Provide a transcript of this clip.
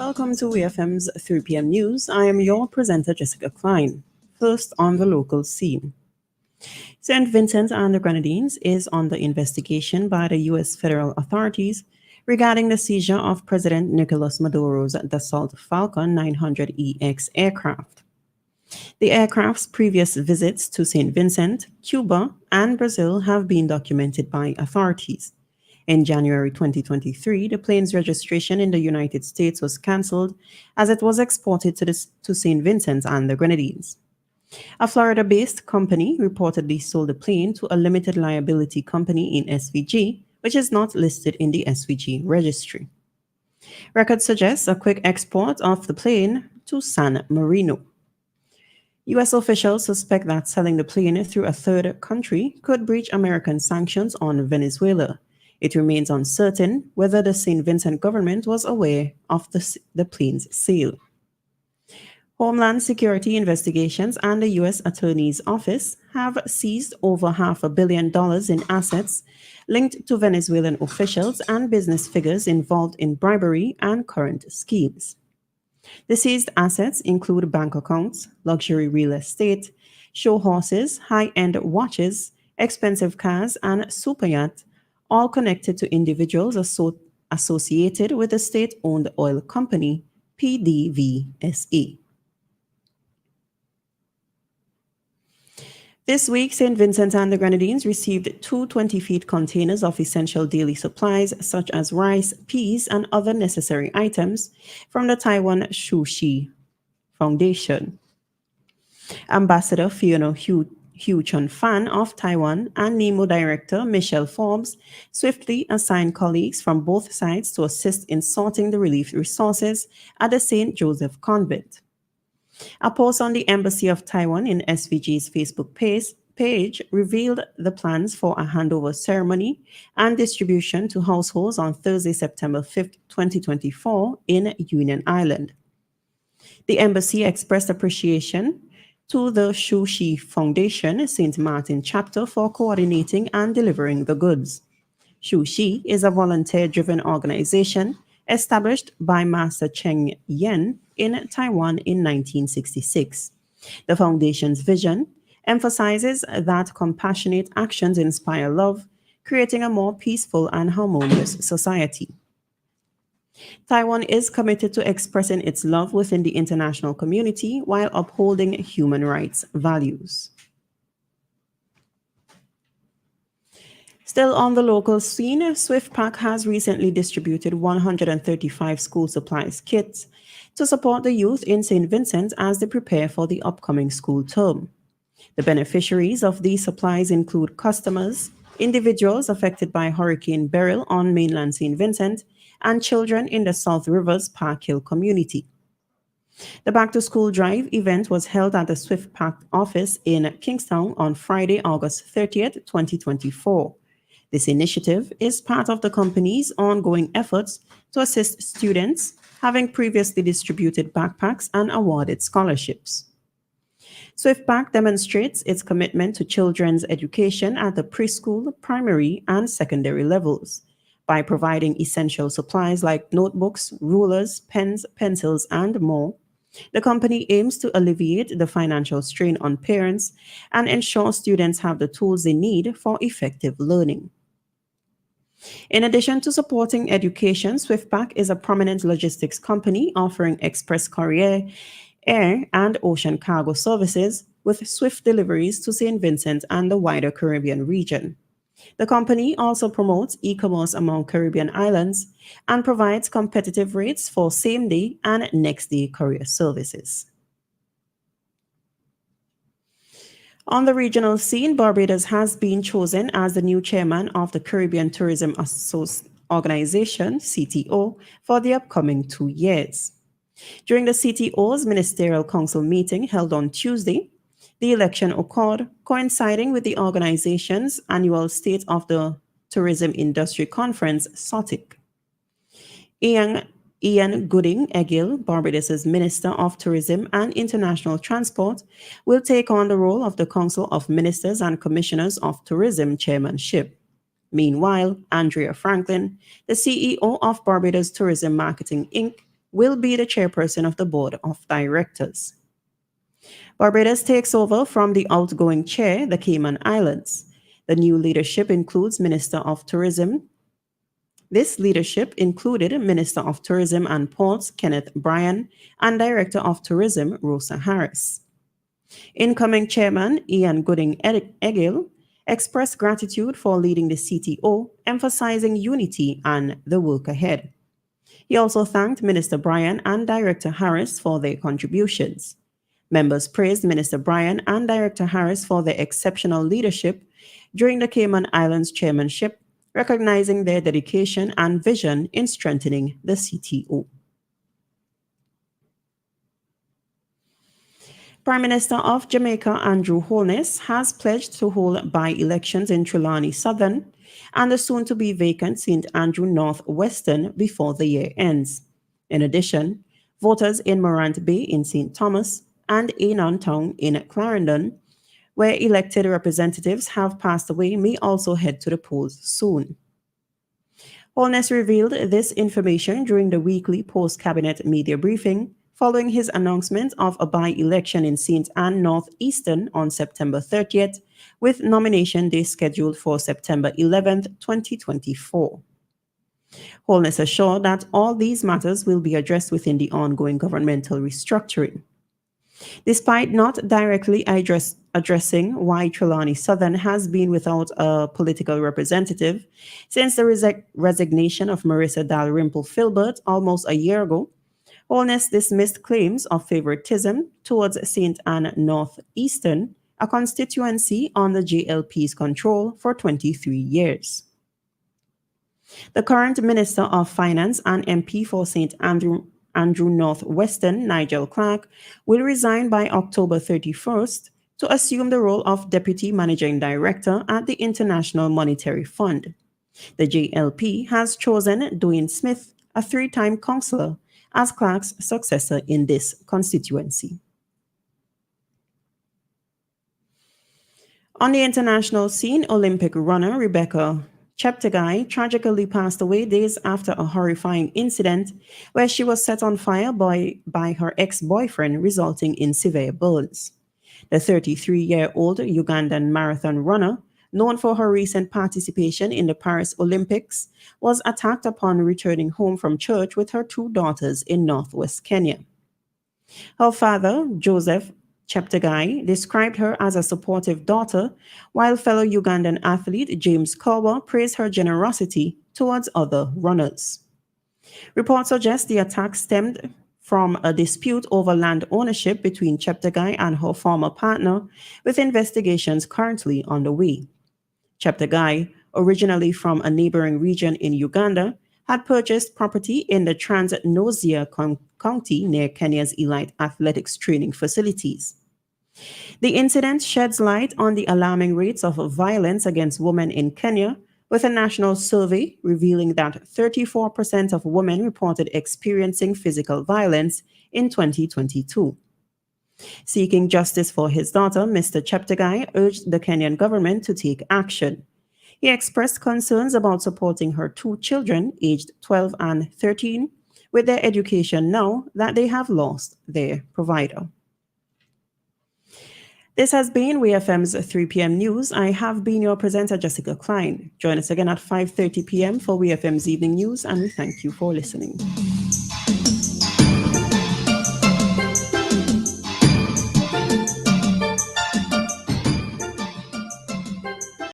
Welcome to WEFM's 3 p.m. news. I am your presenter, Jessica Klein. First on the local scene. St. Vincent and the Grenadines is under investigation by the U.S. federal authorities regarding the seizure of President Nicolas Maduro's Dassault Falcon 900EX aircraft. The aircraft's previous visits to St. Vincent, Cuba, and Brazil have been documented by authorities. In January 2023, the plane's registration in the United States was cancelled as it was exported to St. Vincent and the Grenadines. A Florida-based company reportedly sold the plane to a limited liability company in SVG, which is not listed in the SVG registry. Records suggest a quick export of the plane to San Marino. U.S. officials suspect that selling the plane through a third country could breach American sanctions on Venezuela. It remains uncertain whether the St. Vincent government was aware of the plane's sale. Homeland Security investigations and the U.S. Attorney's Office have seized over $500 million in assets linked to Venezuelan officials and business figures involved in bribery and current schemes. The seized assets include bank accounts, luxury real estate, show horses, high-end watches, expensive cars, and super yacht, all connected to individuals associated with the state-owned oil company, PDVSA. This week, St. Vincent and the Grenadines received two 20-feet containers of essential daily supplies such as rice, peas, and other necessary items from the Taiwan Shushi Foundation. Ambassador Fiona Hugh Chun-Fan of Taiwan and NEMO Director Michelle Forbes swiftly assigned colleagues from both sides to assist in sorting the relief resources at the St. Joseph Convent. A post on the Embassy of Taiwan in SVG's Facebook page revealed the plans for a handover ceremony and distribution to households on Thursday, September 5th, 2024 in Union Island. The embassy expressed appreciation to the Shushi Foundation St. Martin chapter for coordinating and delivering the goods. Shushi is a volunteer-driven organization established by Master Cheng Yen in Taiwan in 1966. The foundation's vision emphasizes that compassionate actions inspire love, creating a more peaceful and harmonious society. Taiwan is committed to expressing its love within the international community while upholding human rights values. Still on the local scene, SwiftPack has recently distributed 135 school supplies kits to support the youth in St. Vincent as they prepare for the upcoming school term. The beneficiaries of these supplies include customers, individuals affected by Hurricane Beryl on mainland St. Vincent, and children in the South Rivers Park Hill community. The Back to School Drive event was held at the SwiftPack office in Kingstown on Friday, August 30th, 2024. This initiative is part of the company's ongoing efforts to assist students, having previously distributed backpacks and awarded scholarships. SwiftPack demonstrates its commitment to children's education at the preschool, primary, and secondary levels by providing essential supplies like notebooks, rulers, pens, pencils, and more. The company aims to alleviate the financial strain on parents and ensure students have the tools they need for effective learning. In addition to supporting education, SwiftPack is a prominent logistics company offering express courier, air, and ocean cargo services with swift deliveries to St. Vincent and the wider Caribbean region. The company also promotes e-commerce among Caribbean islands and provides competitive rates for same-day and next-day courier services. On the regional scene, Barbados has been chosen as the new chairman of the Caribbean Tourism Organization, CTO, for the upcoming 2 years. During the CTO's Ministerial Council meeting held on Tuesday, the election occurred coinciding with the organization's annual State of the Tourism Industry Conference, SOTIC. Ian Gooding Egil, Barbados' Minister of Tourism and International Transport, will take on the role of the Council of Ministers and Commissioners of Tourism chairmanship. Meanwhile, Andrea Franklin, the CEO of Barbados Tourism Marketing Inc., will be the chairperson of the board of directors. Barbados takes over from the outgoing chair, the Cayman Islands. The new leadership includes Minister of Tourism. This leadership included Minister of Tourism and Ports Kenneth Bryan and Director of Tourism Rosa Harris. Incoming Chairman Ian Gooding Egil expressed gratitude for leading the CTO, emphasizing unity and the work ahead. He also thanked Minister Bryan and Director Harris for their contributions. Members praised Minister Bryan and Director Harris for their exceptional leadership during the Cayman Islands chairmanship, recognizing their dedication and vision in strengthening the CTO. Prime Minister of Jamaica Andrew Holness has pledged to hold by-elections in Trelawney Southern and the soon-to-be vacant St. Andrew North Western before the year ends. In addition, voters in Morant Bay in St. Thomas and Anon Town in Clarendon, where elected representatives have passed away, may also head to the polls soon. Holness revealed this information during the weekly post-cabinet media briefing following his announcement of a by-election in St. Ann Northeastern on September 30th, with nomination day scheduled for September 11th, 2024. Holness assured that all these matters will be addressed within the ongoing governmental restructuring. Despite not directly addressing why Trelawney Southern has been without a political representative since the resignation of Marissa Dalrymple Filbert almost a year ago, Holness dismissed claims of favoritism towards St. Ann Northeastern, a constituency under JLP's control for 23 years. The current Minister of Finance and MP for St. Andrew Northwestern, Nigel Clark, will resign by October 31st to assume the role of Deputy Managing Director at the International Monetary Fund. The JLP has chosen Dwayne Smith, a three-time councillor, as Clark's successor in this constituency. On the international scene, Olympic runner Rebecca Cheptegei tragically passed away days after a horrifying incident where she was set on fire by her ex-boyfriend, resulting in severe burns. The 33-year-old Ugandan marathon runner, known for her recent participation in the Paris Olympics, was attacked upon returning home from church with her two daughters in northwest Kenya. Her father, Joseph Cheptegei, described her as a supportive daughter, while fellow Ugandan athlete James Korwa praised her generosity towards other runners. Reports suggest the attack stemmed from a dispute over land ownership between Cheptegei and her former partner, with investigations currently underway. Cheptegei, originally from a neighboring region in Uganda, had purchased property in the Trans Nzoia County near Kenya's elite athletics training facilities. The incident sheds light on the alarming rates of violence against women in Kenya, with a national survey revealing that 34% of women reported experiencing physical violence in 2022. Seeking justice for his daughter, Mr. Cheptegei urged the Kenyan government to take action. He expressed concerns about supporting her two children, aged 12 and 13, with their education now that they have lost their provider. This has been WEFM's 3 p.m. news. I have been your presenter, Jessica Klein. Join us again at 5:30 p.m. for WEFM's evening news, and we thank you for listening.